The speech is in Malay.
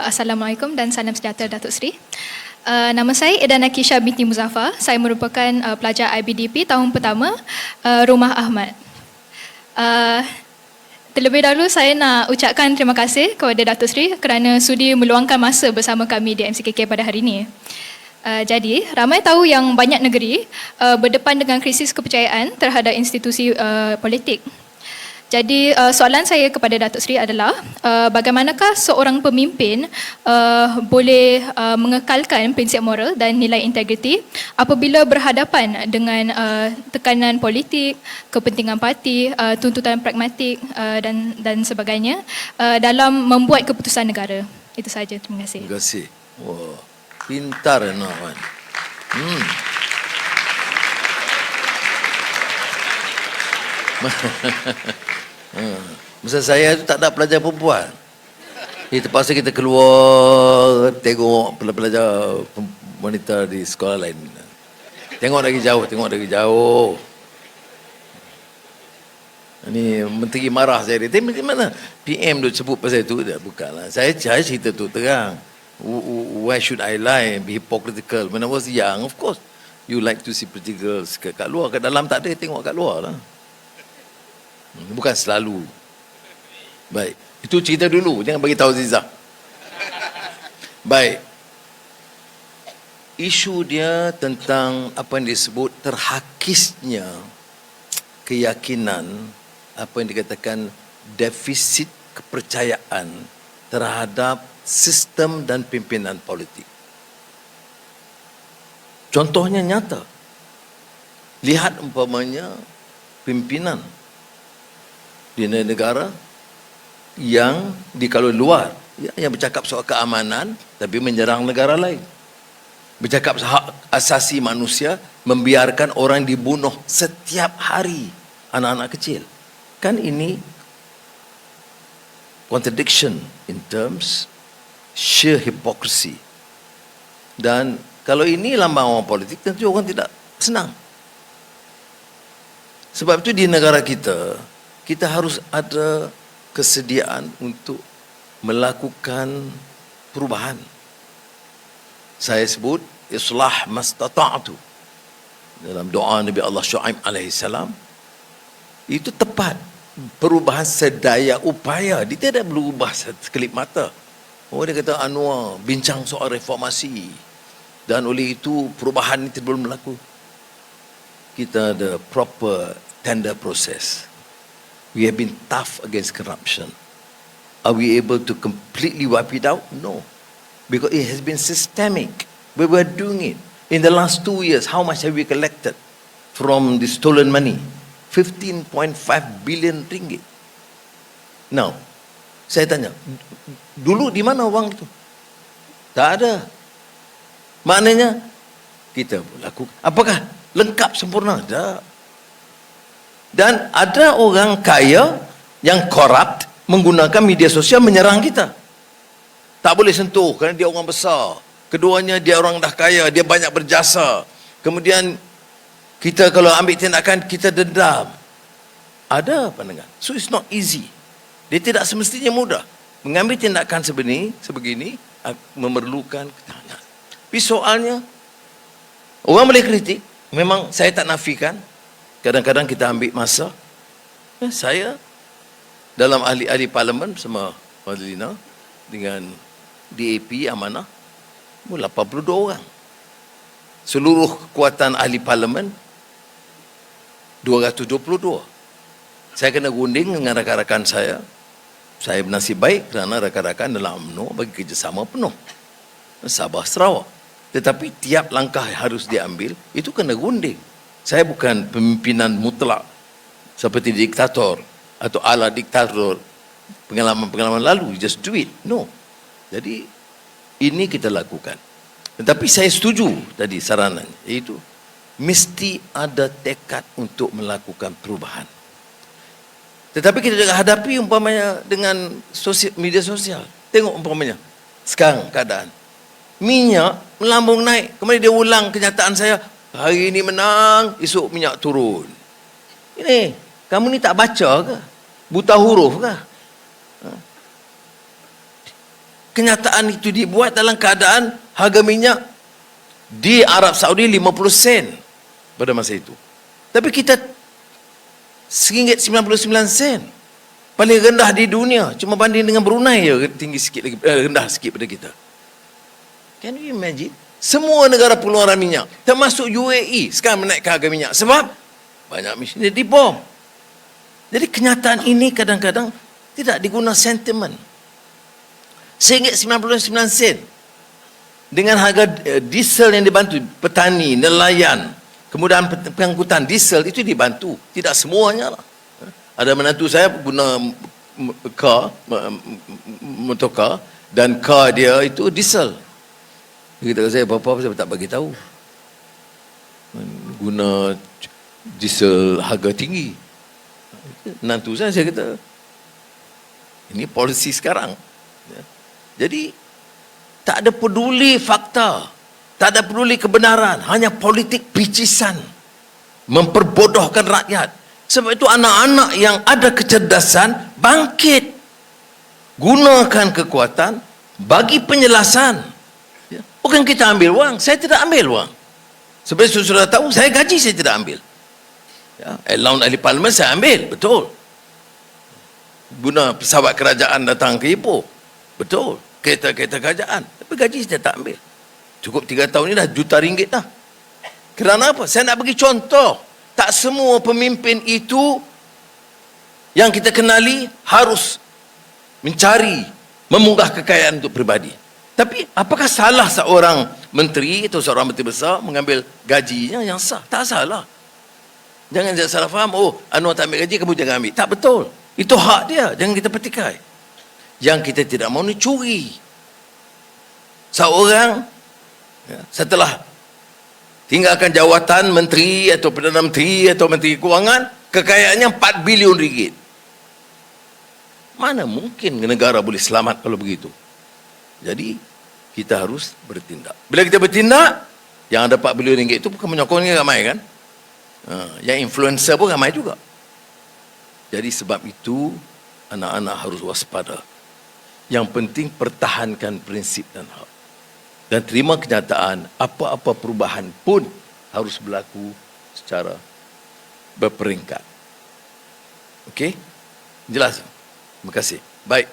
Assalamualaikum dan salam sejahtera Datuk Seri. Nama saya Eda Nakisha binti Muzaffar. Saya merupakan pelajar IBDP tahun pertama Rumah Ahmad. Terlebih dahulu saya nak ucapkan terima kasih kepada Datuk Seri kerana sudi meluangkan masa bersama kami di MCKK pada hari ini. Jadi, ramai tahu yang banyak negeri berdepan dengan krisis kepercayaan terhadap institusi politik. Jadi soalan saya kepada Datuk Seri adalah bagaimanakah seorang pemimpin boleh mengekalkan prinsip moral dan nilai integriti apabila berhadapan dengan tekanan politik, kepentingan parti, tuntutan pragmatik dan sebagainya dalam membuat keputusan negara. Itu sahaja. Terima kasih. Terima kasih. Wah, pintar nak kan. Masa saya tu tak ada pelajar perempuan. Terpaksa kita keluar tengok pelajar wanita di sekolah lain. Tengok dari jauh. Ini menteri marah saya. Dia menteri mana? PM tu sebut pasal itu. Bukanlah. Saya cerita tu terang. Why should I lie and be hypocritical? When I was young, of course, you like to see pretty girls kat luar. Kat dalam tak ada, tengok kat luar lah. Bukan selalu. Baik, itu cerita dulu, jangan bagi tahu Zizah. Baik. Isu dia tentang apa yang disebut terhakisnya keyakinan, apa yang dikatakan defisit kepercayaan terhadap sistem dan pimpinan politik. Contohnya nyata. Lihat umpamanya pimpinan di negara yang di kalau luar yang bercakap soal keamanan tapi menyerang negara lain, bercakap hak asasi manusia, membiarkan orang dibunuh setiap hari, anak-anak kecil. Kan ini contradiction in terms sheer hypocrisy. Dan kalau ini lambang orang politik, tentu orang tidak senang. Sebab itu di negara kita, kita harus ada kesediaan untuk melakukan perubahan. Saya sebut islah mastata'tu dalam doa Nabi Allah Syuaib alaihissalam. Itu tepat. Perubahan sedaya upaya. Dia tidak berubah sekelip mata. Dia kata Anwar bincang soal reformasi dan oleh itu perubahan itu belum berlaku. Kita ada proper tender process. We have been tough against corruption. Are we able to completely wipe it out? No. Because it has been systemic. We were doing it. In the last 2 years, how much have we collected from the stolen money? 15.5 billion ringgit. Now, saya tanya, dulu di mana wang itu? Tak ada. Maknanya, kita lakukan. Apakah lengkap sempurna? Tak. Dan ada orang kaya yang korup menggunakan media sosial menyerang kita. Tak boleh sentuh kerana dia orang besar. Keduanya dia orang dah kaya, dia banyak berjasa. Kemudian kita kalau ambil tindakan, kita dendam. Ada pandangan. So it's not easy. Dia tidak semestinya mudah. Mengambil tindakan sebegini memerlukan ketahanan. Tapi soalnya, orang boleh kritik. Memang saya tak nafikan. Kadang-kadang kita ambil masa. Saya dalam ahli-ahli parlimen sama Madlina dengan DAP Amanah 82 orang. Seluruh kekuatan ahli parlimen 222. Saya kena gunding dengan rakan-rakan saya. Saya bernasib baik kerana rakan-rakan dalam UMNO bagi kerjasama penuh. Sabah Sarawak. Tetapi tiap langkah harus diambil itu kena gunding. Saya bukan pemimpinan mutlak seperti diktator atau ala diktator pengalaman-pengalaman lalu. Just do it. No. Jadi ini kita lakukan. Tetapi saya setuju tadi saranan, iaitu mesti ada tekad untuk melakukan perubahan. Tetapi kita juga hadapi umpamanya dengan media sosial. Tengok umpamanya sekarang keadaan. Minyak melambung naik. Kemudian dia ulang kenyataan saya. Hari ini menang, esok minyak turun. Ini, kamu ni tak baca ke? Buta huruf ke? kenyataan itu dibuat dalam keadaan harga minyak di Arab Saudi 50 sen pada masa itu. Tapi kita RM1.99, paling rendah di dunia, cuma banding dengan Brunei je tinggi sikit lagi, rendah sikit pada kita. Can you imagine? Semua negara pengeluaran minyak, termasuk UAE sekarang menaikkan harga minyak sebab banyak mesin dibom. Jadi kenyataan ini kadang-kadang tidak diguna sentimen. RM1.99 dengan harga diesel yang dibantu petani, nelayan, kemudian pengangkutan diesel itu dibantu. Tidak semuanya lah. Ada menantu saya guna motorkar dan kar dia itu diesel. Dia kata saya, apa-apa saya tak bagi tahu. Guna diesel harga tinggi. Menantu saya kata, ini polisi sekarang. Jadi tak ada peduli fakta, tak ada peduli kebenaran, hanya politik picisan, memperbodohkan rakyat. Sebab itu anak-anak yang ada kecerdasan bangkit, gunakan kekuatan bagi penjelasan. Bukan kita ambil wang, saya tidak ambil wang. Seperti sudah tahu, saya gaji saya tidak ambil. Allowance ahli parlimen saya ambil, betul. Guna pesawat kerajaan datang ke Ipoh, betul. Kereta-kereta kerajaan, tapi gaji saya tak ambil. Cukup 3 tahun ni dah RM1 dah. Kerana apa? Saya nak bagi contoh. Tak semua pemimpin itu yang kita kenali harus mencari, memunggah kekayaan untuk peribadi. Tapi apakah salah seorang menteri atau seorang menteri besar mengambil gajinya yang sah? Tak salah. Jangan salah faham, oh Anwar tak ambil gaji, kamu jangan ambil. Tak betul. Itu hak dia, jangan kita petikai. Yang kita tidak mahu ni curi. Seorang setelah tinggalkan jawatan menteri atau perdana menteri atau menteri kewangan, kekayaannya RM4 bilion. Mana mungkin negara boleh selamat kalau begitu? Jadi kita harus bertindak. Bila kita bertindak, yang ada RM4 bilion itu bukan menyokongnya ramai kan? Yang influencer pun ramai juga. Jadi sebab itu anak-anak harus waspada. Yang penting pertahankan prinsip dan hak. Dan terima kenyataan apa-apa perubahan pun harus berlaku secara berperingkat. Okey? Jelas? Terima kasih. Baik.